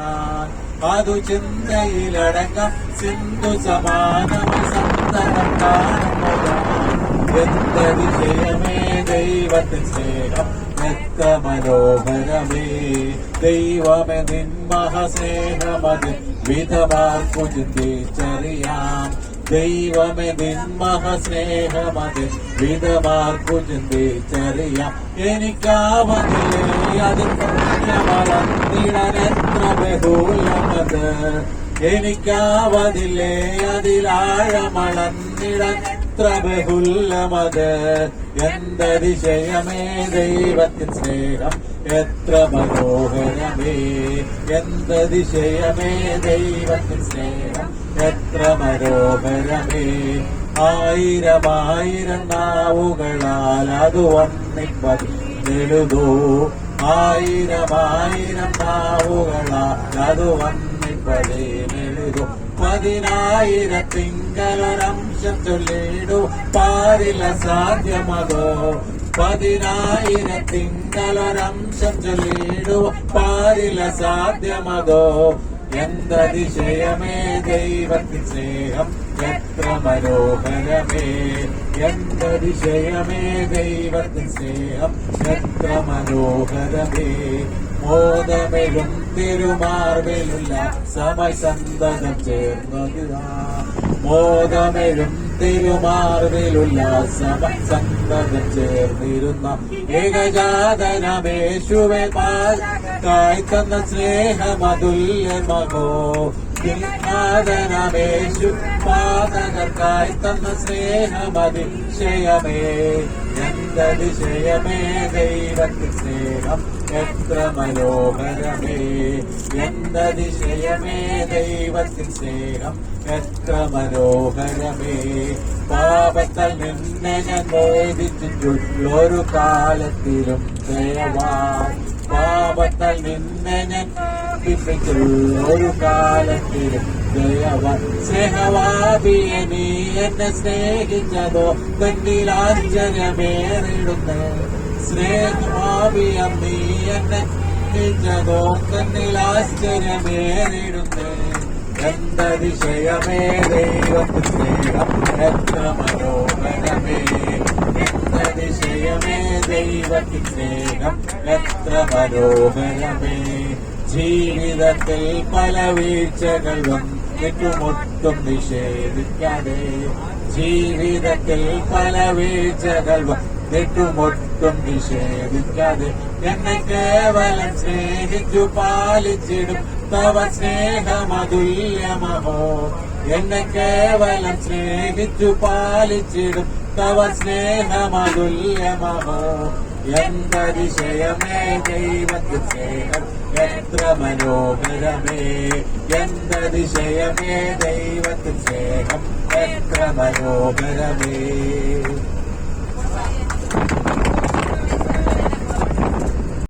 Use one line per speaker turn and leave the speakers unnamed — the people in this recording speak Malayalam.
ഞാൻ. അതു ചിന്തയിലടങ്ങാം സിന്ധു സമാനമായി സന്തതം കാണുന്നതാ. എന്തതിശയമേ ദൈവത്തിൻ സ്നേഹം എത്ര മനോഹരമേ. ദൈവമേ നിൻ മഹാസ്നേഹമതിൻ വിധമാർക്കു ചിന്തിച്ചറിയാം. ദൈവമേ നിൻ മഹാസ്നേഹമതിൻ വിധമാർക്കു ചിന്തിച്ചറിയാം. എനിക്കാവതിലേ അതിൻ പുണ്യമളന്നിടനെത്ര ബഹുലമത്. എനിക്കാവതിലേ അതിലാഴമളന്നിടൻ എത്ര ബഹുല്ലമത്. എന്തതിശയമേ ദൈവത്തിൻ സ്നേഹം എത്ര മനോഹരമേ. എന്തതിശയമേ ദൈവത്തിൻ സ്നേഹം എത്ര മനോഹരമേ. ആയിരം ആയിരം നാവുകളാൽ അത് വർണ്ണിപ്പതിനെഴുതൂ. ആയിരം ആയിരം നാവുകളാൽ അത് വർണ്ണിപ്പതിനെഴുതൂ. 10,000 ചൊല്ലിടൂ പാരില സാധ്യമതോ. 10,000 ചൊല്ലിടൂ പാരില സാധ്യമതോ. എന്തതിശയമേ ദൈവത്തിൻ സ്നേഹം എത്ര മനോഹരമേ. എന്തതിശയമേ ദൈവത്തിൻ സ്നേഹം എത്ര മനോഹരമേ. മോദമെഴും തിരുമാർവിലുള്ള സമയ സന്തതം ചേർന്നതിതാ. മോദമെഴും തിരുമാർവിലുള്ള സമയ സന്തതം ചേർന്നിരുന്ന ഏകജാതനമേശുവേ പാൽക്കായി തന്ന സ്നേഹമതുല്യമോ. േശു പാതകർക്കായി തന്ന സ്നേഹമതിശയമേ. എന്തതിശയമേ ദൈവത്തിൻ സ്നേഹം എത്ര മനോഹരമേ. എന്തതിശയമേ ദൈവത്തിൻ സ്നേഹം എത്ര മനോഹരമേ. പാപത്താൽ നിന്നെ ഞാൻ മോചിച്ചിട്ടുള്ളൊരു കാലത്തിലും ദയവാൻ. പാപത്താൽ നിന്നെ ഞാൻ ഒരു കാലത്തിലും ദയവാൻ. സ്നേഹവാദിയെ നീ എന്നെ സ്നേഹിച്ചതോ തന്നിൽ ആശ്ചര്യമേറിടുന്നേ. സ്നേഹവാദിയ നീ എന്നെ സ്നേഹിച്ചതോ തന്നിൽ ആശ്ചര്യമേറിടുന്നേ. എന്തതിശയമേ ദൈവത്തിൻ സ്നേഹം എത്ര മനോഹരമേ. എന്തതിശയമേ ദൈവത്തിൻ സ്നേഹം എത്ര മനോഹരമേ. ജീവിതത്തിൽ പല വീഴ്ചകൾ വന്നിട്ടുമൊട്ടും നിഷേധിക്കാതെ. ജീവിതത്തിൽ പല വീഴ്ചകൾ വന്നിട്ടുമൊട്ടും നിഷേധിക്കാതെ. എന്നെ കേവലം സ്നേഹിച്ചു പാലിച്ചിടും തവ സ്നേഹമതുല്യമഹോ. എന്നെ കേവലം സ്നേഹിച്ചു പാലിച്ചിടും തവ സ്നേഹമതുല്യമഹോ. എന്തതിശയമേ ദൈവത്തിൻ സ്നേഹം എത്ര മനോഹരമേ. എന്തതിശയമേ ദൈവത്തിൻ സ്നേഹം എത്ര മനോഹരമേ.